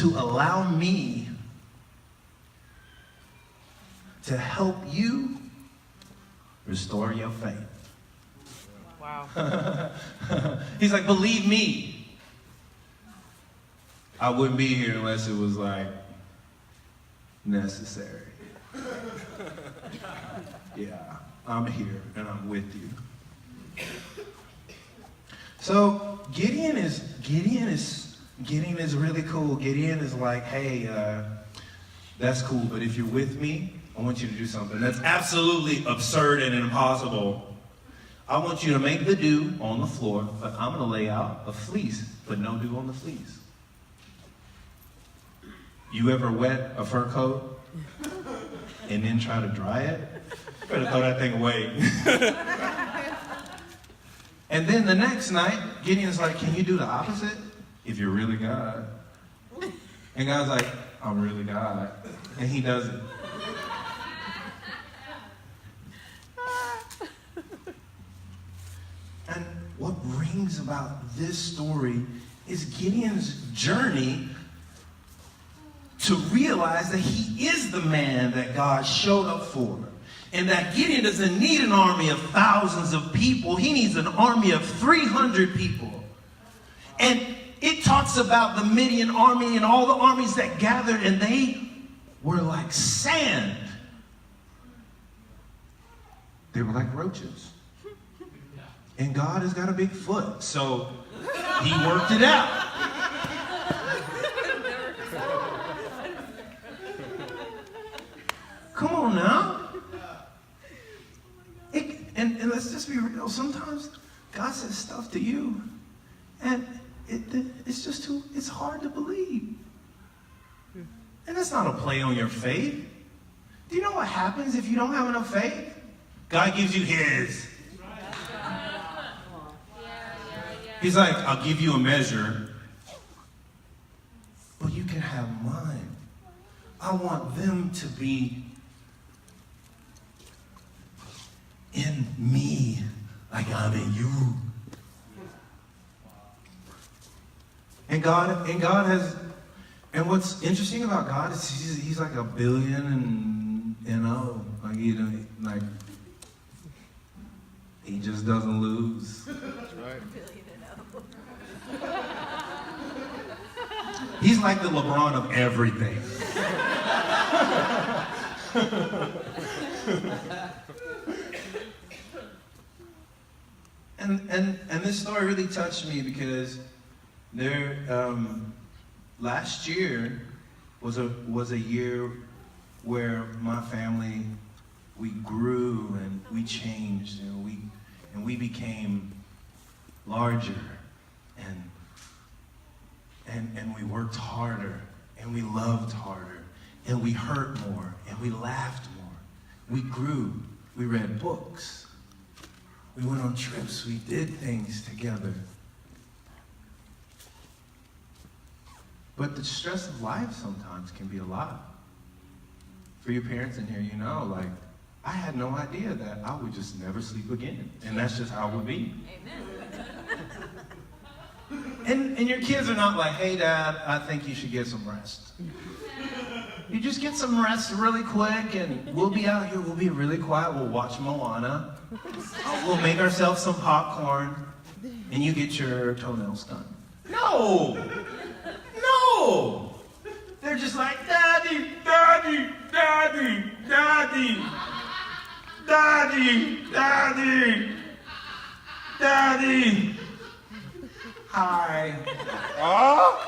to allow me to help you restore your faith. Wow. He's like, believe me. I wouldn't be here unless it was like necessary. Yeah, I'm here and I'm with you. So Gideon is really cool. Gideon is like, hey, that's cool, but if you're with me, I want you to do something that's absolutely absurd and impossible. I want you to make the dew on the floor, but I'm going to lay out a fleece, but no dew on the fleece. You ever wet a fur coat and then try to dry it? You better throw that thing away. And then the next night, Gideon's like, can you do the opposite? If you're really God. And God's like, I'm really God. And he does it. And what brings about this story is Gideon's journey to realize that he is the man that God showed up for. And that Gideon doesn't need an army of thousands of people. He needs an army of 300 people. And it talks about the Midian army and all the armies that gathered, and they were like sand. They were like roaches. And God has got a big foot, so he worked it out. Come on now. And let's just be real. Sometimes God says stuff to you, and it's hard to believe. And that's not a play on your faith. Do you know what happens if you don't have enough faith? God gives you his. He's like, I'll give you a measure, but you can have mine. I want them to be in me like I'm in you. And God has, and what's interesting about God is he's like a billion and like he just doesn't lose. That's right. He's like the LeBron of everything. And this story really touched me because last year was a year where my family, we grew and we changed and we became larger and we worked harder and we loved harder and we hurt more and we laughed more. We grew. We read books. We went on trips. We did things together. But the stress of life sometimes can be a lot. For your parents in here, you know, like, I had no idea that I would just never sleep again. And that's just how it would be. Amen. And your kids are not like, hey, Dad, I think you should get some rest. You just get some rest really quick, and we'll be out here. We'll be really quiet. We'll watch Moana. We'll make ourselves some popcorn, and you get your toenails done. No! No! They're just like, Daddy, Daddy, Daddy, Daddy, Daddy, Daddy, Daddy. Hi. Oh?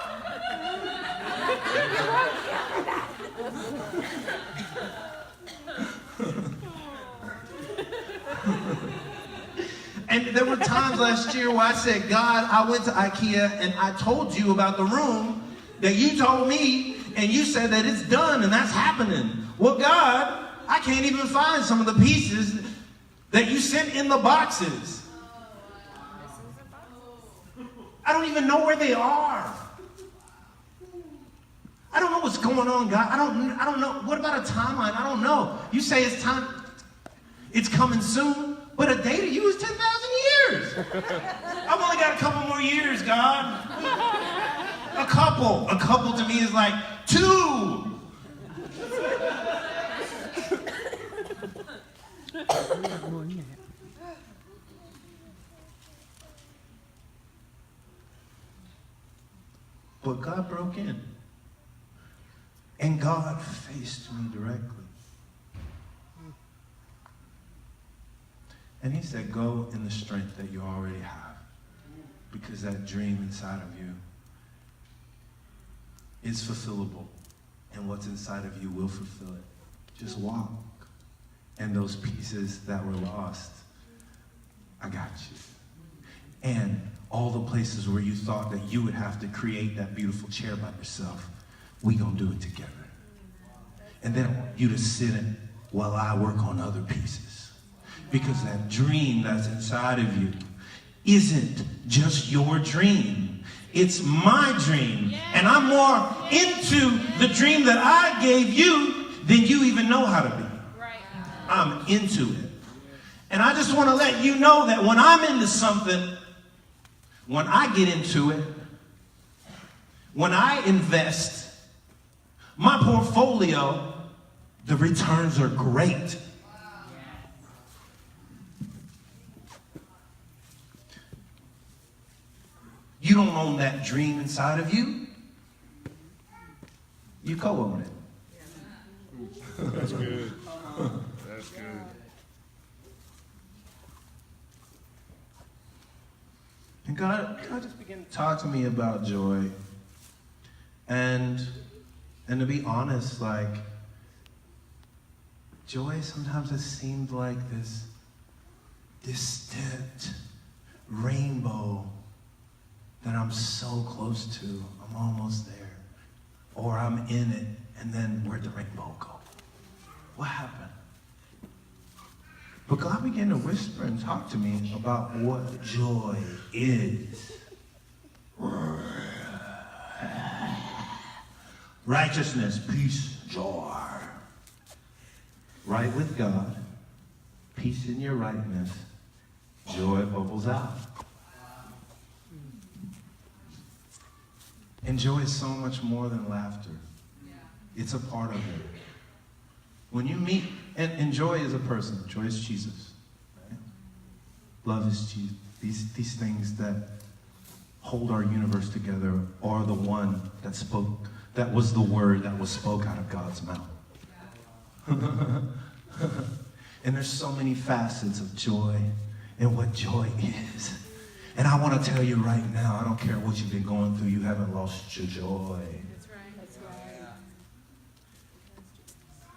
And there were times last year where I said, God, I went to IKEA and I told you about the room that you told me, and you said that it's done and that's happening. Well, God, I can't even find some of the pieces that you sent in the boxes. I don't even know where they are. I don't know what's going on, God. I don't know. What about a timeline? I don't know. You say it's time. It's coming soon, but a day to you is 10,000 years. I've only got a couple more years, God. A couple. A couple to me is like 2. But God broke in. And God faced me directly. And he said, go in the strength that you already have. Because that dream inside of you is fulfillable. And what's inside of you will fulfill it. Just walk. And those pieces that were lost, I got you. And all the places where you thought that you would have to create that beautiful chair by yourself, we gonna do it together. And then I want you to sit in while I work on other pieces. Because that dream that's inside of you isn't just your dream. It's my dream. And I'm more into the dream that I gave you than you even know how to be. I'm into it. And I just want to let you know that when I'm into something, when I get into it, when I invest, my portfolio, the returns are great. You don't own that dream inside of you. You co-own it. That's good. That's good. And God just began to talk to me about joy. And to be honest, like, joy sometimes has seemed like this distant rainbow that I'm so close to. I'm almost there. Or I'm in it, and then where'd the rainbow go? What happened? But God began to whisper and talk to me about what joy is. Righteousness, peace, joy. Right with God, peace in your rightness, joy bubbles out. And joy is so much more than laughter. It's a part of it. When you meet, and joy is a person. Joy is Jesus. Right? Love is Jesus. These things that hold our universe together are the one that was the word that was spoke out of God's mouth. And there's so many facets of joy and what joy is. And I want to tell you right now, I don't care what you've been going through, you haven't lost your joy. That's right. That's right.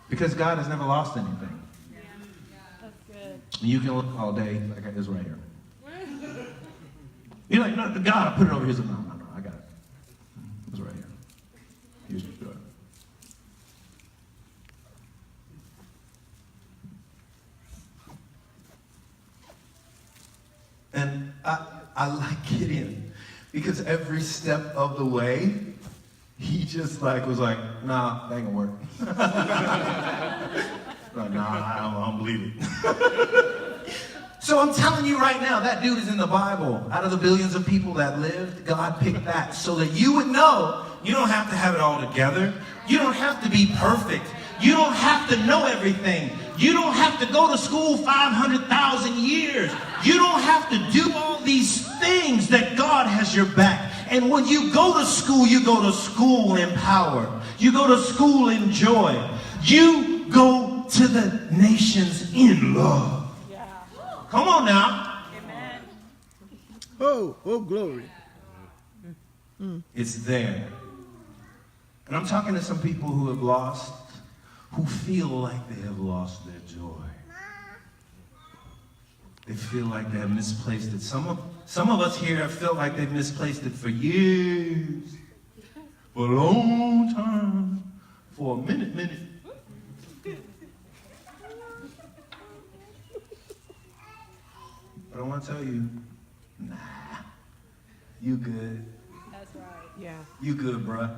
Because God has never lost anything. Yeah. That's good. You can look all day, like I got this right here. You're like, no, God, I put it over here. No, I got it. It's right here. Here's your joy. And I like Gideon because every step of the way, he just was like, nah, that ain't gonna work. Like, nah, I don't believe it. So I'm telling you right now, that dude is in the Bible. Out of the billions of people that lived, God picked that so that you would know you don't have to have it all together. You don't have to be perfect. You don't have to know everything. You don't have to go to school 500,000 years. You don't have to do all these things that God has your back. And when you go to school in power. You go to school in joy. You go to the nations in love. Yeah. Come on now. Amen. Oh, glory. It's there. And I'm talking to some people who feel like they have lost their joy. They feel like they have misplaced it. Some of us here have felt like they've misplaced it for years, for a long time, for a minute. But I want to tell you, nah, you good. That's right. Yeah. You good, bruh.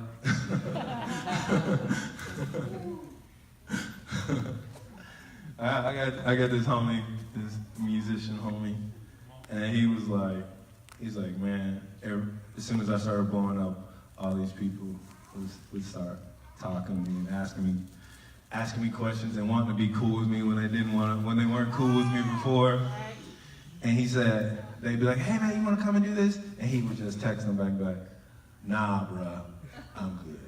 I got this homie, this musician homie, and he's like, man, as soon as I started blowing up, all these people would start talking to me and asking me questions and wanting to be cool with me when they weren't cool with me before. And he said, they'd be like, hey man, you want to come and do this? And he would just text them back, nah, bruh, I'm good.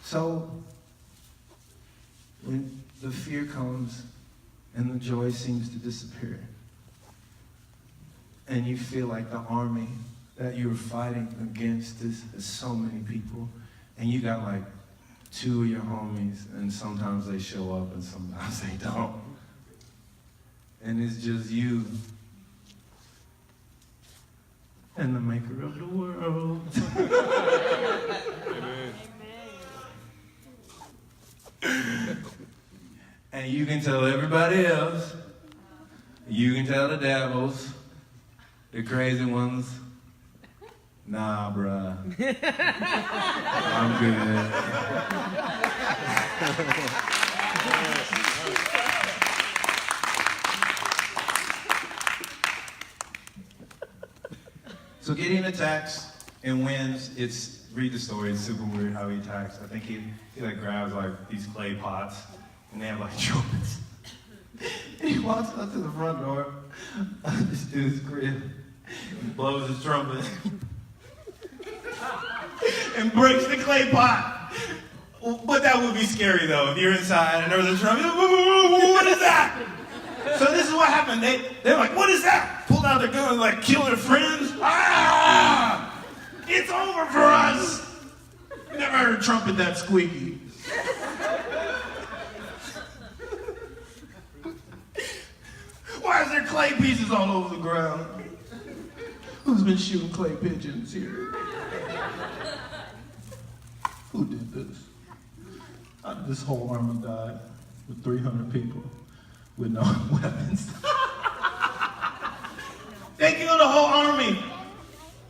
So, when the fear comes and the joy seems to disappear, and you feel like the army that you're fighting against is so many people, and you got like 2 of your homies, and sometimes they show up and sometimes they don't. And it's just you and the maker of the world. And you can tell everybody else, you can tell the devils, the crazy ones, nah, bruh, I'm good. So Gideon attacks and wins. Read the story, it's super weird how he attacks. I think he like grabs like these clay pots and they have like trumpets. And he walks up to the front door of this dude's crib, and blows his trumpet, and breaks the clay pot. But that would be scary though, if you're inside and there's a trumpet, what is that? So this is what happened. They're like, what is that? Pulled out their gun and like kill their friends. Ah! It's over for us. Never heard a trumpet that squeaky. Why is there clay pieces all over the ground? Who's been shooting clay pigeons here? Who did this? This whole army died with 300 people with no weapons. They killed the whole army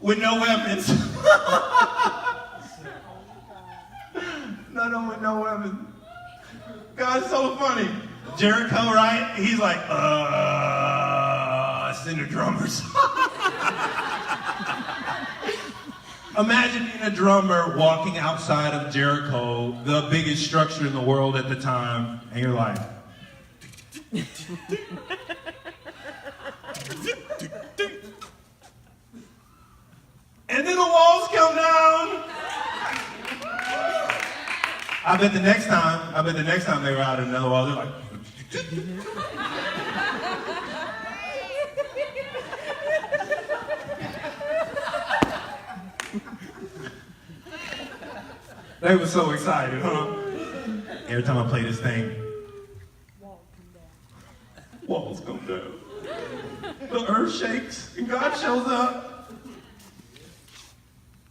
with no weapons. None of them with no weapons. God's so funny. Jericho, right? He's like, send the drummers. Imagine being a drummer walking outside of Jericho, the biggest structure in the world at the time, and you're like, and then the walls come down. I bet the next time they were out in another wall, they're like, they were so excited, huh? Every time I play this thing, walls come down. The earth shakes and God shows up.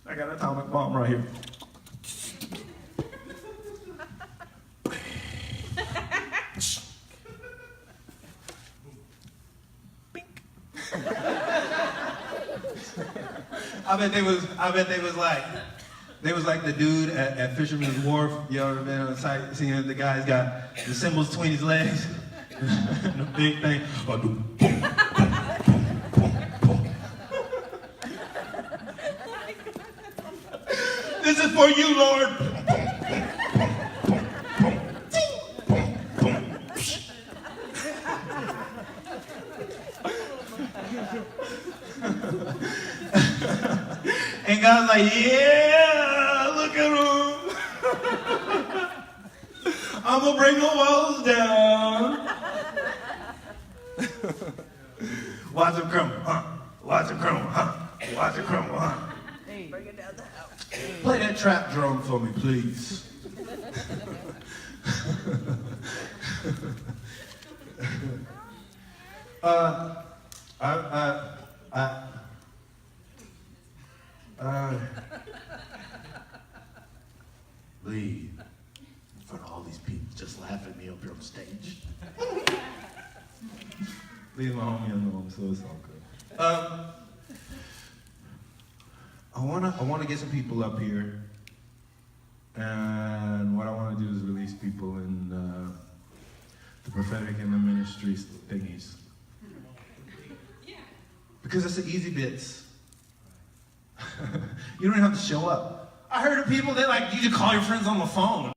I got an atomic bomb right here. I bet they was like the dude at Fisherman's Wharf. You ever been on the site seeing the guy's got the cymbals between his legs? The big thing. This is for you, Lord. And God's like, yeah, look at him. I'm gonna bring the walls down. Watch them crumble, huh? Watch them crumble, huh? Watch them crumble, huh? Hey, bring it down the house. Play that trap drum for me, please. Leave in front of all these people just laughing at me up here on stage. Leave my homie alone, so it's all good. I wanna get some people up here, and what I want to do is release people in the prophetic and the ministry thingies. Because it's the easy bits. You don't even have to show up. I heard of people that like, you just call your friends on the phone.